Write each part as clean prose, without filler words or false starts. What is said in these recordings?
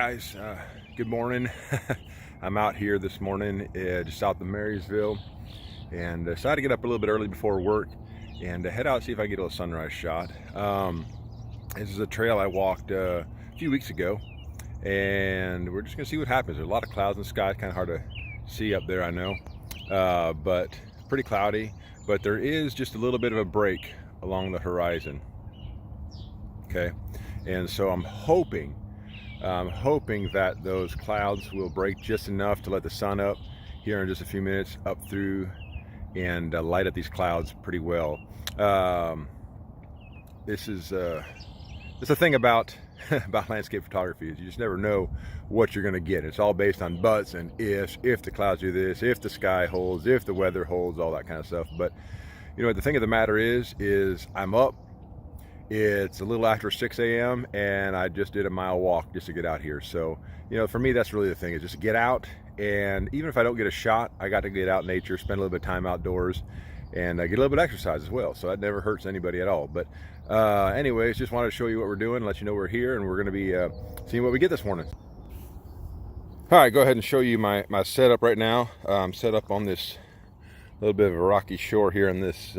guys, good morning. I'm out here this morning just south of Marysville, and decided to get up a little bit early before work and head out, see if I can get a little sunrise shot. This is a trail I walked a few weeks ago, and we're just gonna see what happens. There's a lot of clouds in the sky. It's kind of hard to see up there, I know, but it's pretty cloudy, but there is just a little bit of a break along the horizon. Okay, and so I'm hoping that those clouds will break just enough to let the sun up here in just a few minutes, up through and light up these clouds pretty well. This is the thing about landscape photography, is you just never know what you're going to get. It's all based on buts and ifs. If the clouds do this, if the sky holds, if the weather holds, all that kind of stuff. But you know, the thing of the matter is I'm up. It's a little after 6 a.m. and I just did a mile walk just to get out here. So, you know, for me, that's really the thing, is just get out. And even if I don't get a shot, I got to get out in nature, spend a little bit of time outdoors, and get a little bit of exercise as well. So that never hurts anybody at all. But anyways, just wanted to show you what we're doing, let you know we're here, and we're going to be seeing what we get this morning. All right, go ahead and show you my setup right now. I'm set up on this little bit of a rocky shore here in this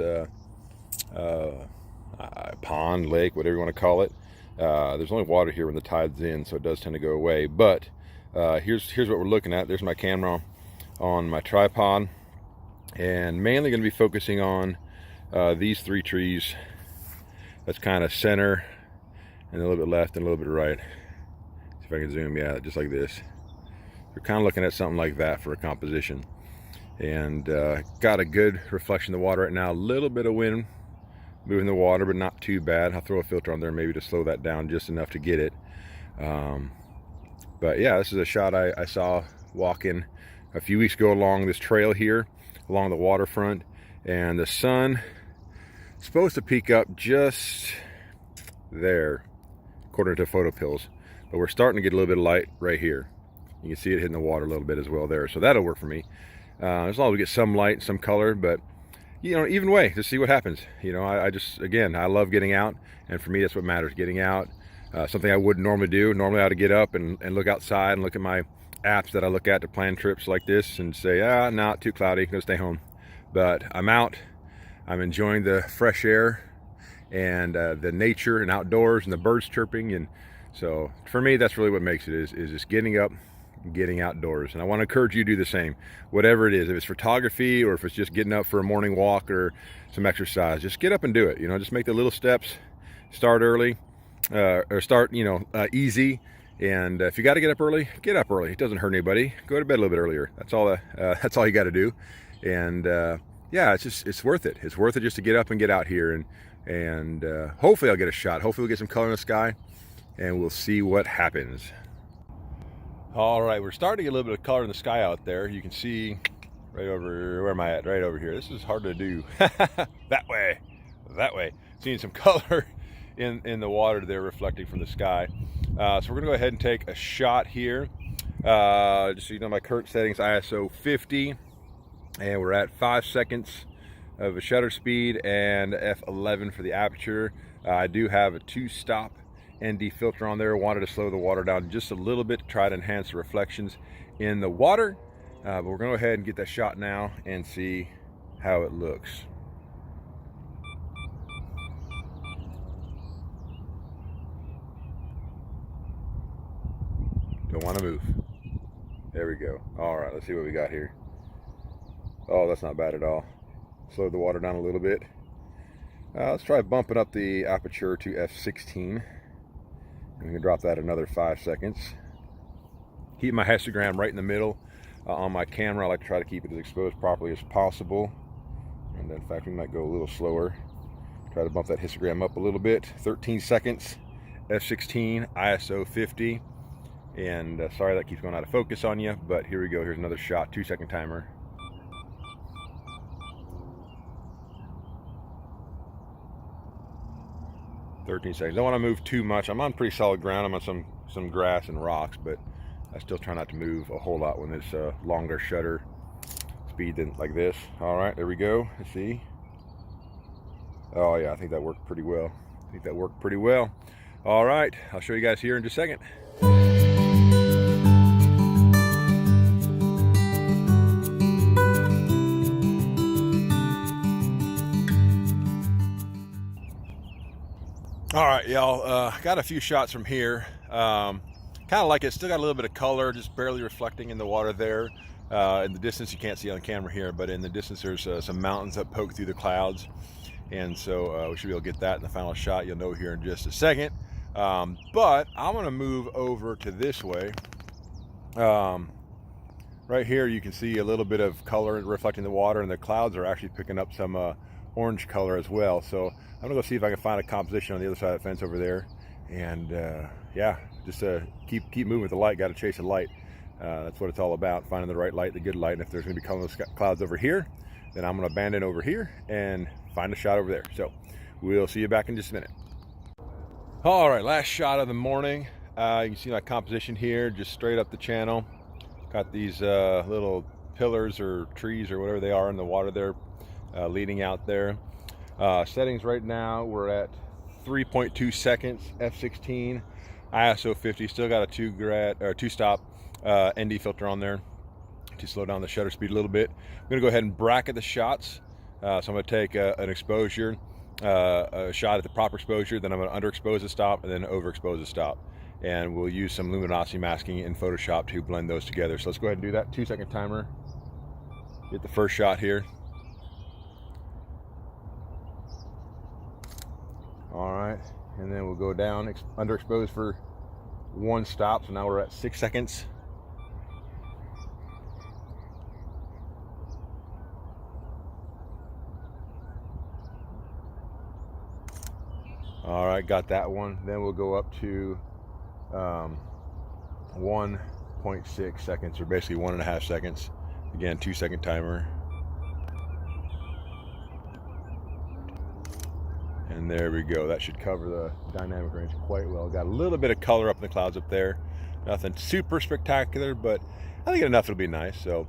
pond, lake, whatever you want to call it. There's only water here when the tide's in, so it does tend to go away. But here's what we're looking at. There's my camera on my tripod, and mainly going to be focusing on these three trees. That's kind of center, and a little bit left and a little bit right. See if I can zoom. Yeah, just like this. We're kind of looking at something like that for a composition, and got a good reflection of the water right now. A little bit of wind moving the water, but not too bad. I'll throw a filter on there maybe to slow that down just enough to get it. But yeah, this is a shot I saw walking a few weeks ago along this trail here, along the waterfront, and the sun is supposed to peak up just there, according to photo pills. But we're starting to get a little bit of light right here. You can see it hitting the water a little bit as well there, so that'll work for me. As long as we get some light, some color, but you know, even way, to see what happens. You know, I just, again, I love getting out, and for me, that's what matters, getting out. Something I wouldn't normally do. Normally I ought to get up and look outside and look at my apps that I look at to plan trips like this and say, no, too cloudy, gonna stay home. But I'm out, I'm enjoying the fresh air and the nature and outdoors and the birds chirping. And so for me, that's really what makes it, is just getting up, getting outdoors. And I want to encourage you to do the same, whatever it is. If it's photography, or if it's just getting up for a morning walk or some exercise, just get up and do it. You know, just make the little steps, start early, or start, you know, easy. And if you got to get up early, get up early. It doesn't hurt anybody. Go to bed a little bit earlier. That's all you got to do. And yeah, it's worth it. It's worth it just to get up and get out here, and hopefully I'll get a shot. Hopefully we'll get some color in the sky, and we'll see what happens. All right, we're starting to get a little bit of color in the sky out there. You can see right over, where am I at? Right over here. This is hard to do. that way. Seeing some color in the water there reflecting from the sky. So we're gonna go ahead and take a shot here. Just so you know, my current settings, ISO 50, and we're at 5 seconds of a shutter speed and f11 for the aperture. I do have a 2-stop ND filter on there. Wanted to slow the water down just a little bit to try to enhance the reflections in the water, but we're gonna go ahead and get that shot now and see how it looks. Don't want to move. There we go. All right, let's see what we got here. Oh, that's not bad at all. Slowed the water down a little bit. Let's try bumping up the aperture to f16. We can drop that another 5 seconds. Keep my histogram right in the middle on my camera. I like to try to keep it as exposed properly as possible. And in fact, we might go a little slower. Try to bump that histogram up a little bit. 13 seconds, f16, ISO 50. And sorry that keeps going out of focus on you, but here we go. Here's another shot, 2-second timer. $13 seconds. Don't want to move too much. I'm on pretty solid ground. I'm on some grass and rocks, but I still try not to move a whole lot when it's a longer shutter speed than like this. All right, there we go. Let's see. Oh yeah, I think that worked pretty well. All right, I'll show you guys here in just a second. All right, y'all, got a few shots from here. Kind of like it, still got a little bit of color, just barely reflecting in the water there. In the distance, you can't see on the camera here, but in the distance there's some mountains that poke through the clouds. And so we should be able to get that in the final shot. You'll know here in just a second. But I'm gonna move over to this way. Right here you can see a little bit of color reflecting the water, and the clouds are actually picking up some orange color as well. So I'm gonna go see if I can find a composition on the other side of the fence over there. And yeah, just keep moving with the light. Got to chase the light. That's what it's all about, finding the right light, the good light. And if there's gonna be clouds over here, then I'm gonna abandon over here and find a shot over there. So we'll see you back in just a minute. All right, last shot of the morning. You can see my composition here, just straight up the channel. Got these little pillars or trees or whatever they are in the water there, leading out there. Settings right now, we're at 3.2 seconds, f16, ISO 50. Still got a two stop ND filter on there to slow down the shutter speed a little bit. I'm gonna go ahead and bracket the shots. So I'm gonna take an exposure, a shot at the proper exposure, then I'm gonna underexpose the stop and then overexpose the stop. And we'll use some luminosity masking in Photoshop to blend those together. So let's go ahead and do that. 2-second timer. Get the first shot here. All right, and then we'll go down, underexpose for 1 stop. So now we're at 6 seconds. All right, got that one. Then we'll go up to 1.6 seconds, or basically 1.5 seconds. Again, 2-second timer. And there we go. That should cover the dynamic range quite well. Got a little bit of color up in the clouds up there. Nothing super spectacular, but I think enough it'll be nice. So,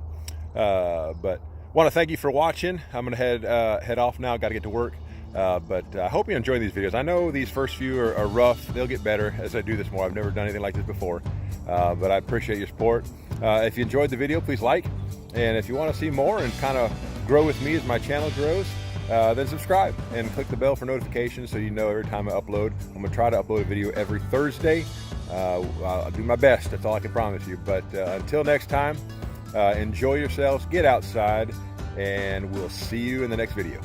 but want to thank you for watching. I'm gonna head off now. Got to get to work. But I hope you enjoy these videos. I know these first few are rough. They'll get better as I do this more. I've never done anything like this before, but I appreciate your support. If you enjoyed the video, please like. And if you want to see more and kind of grow with me as my channel grows, then subscribe and click the bell for notifications so you know every time I upload. I'm going to try to upload a video every Thursday. I'll do my best. That's all I can promise you. But until next time, enjoy yourselves, get outside, and we'll see you in the next video.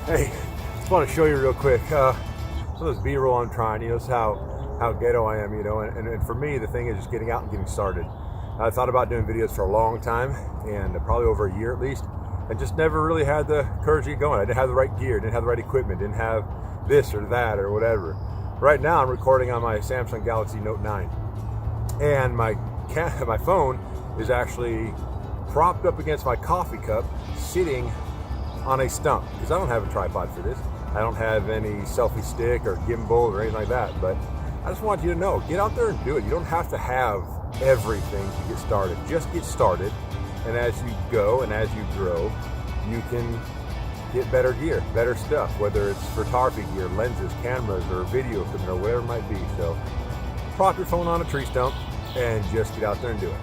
Hey, just want to show you real quick some of this B-roll I'm trying. You know, it's how ghetto I am, you know, and for me the thing is just getting out and getting started. I thought about doing videos for a long time, and probably over a year at least, and just never really had the courage to get going. I didn't have the right gear, didn't have the right equipment, didn't have this or that or whatever. Right now I'm recording on my Samsung Galaxy Note 9, and my phone is actually propped up against my coffee cup, sitting on a stump, because I don't have a tripod for this. I don't have any selfie stick or gimbal or anything like that, but I just want you to know, get out there and do it. You don't have to have everything to get started. Just get started, and as you go and as you grow, you can get better gear, better stuff, whether it's photography gear, lenses, cameras, or video equipment, or whatever it might be. So prop your phone on a tree stump and just get out there and do it.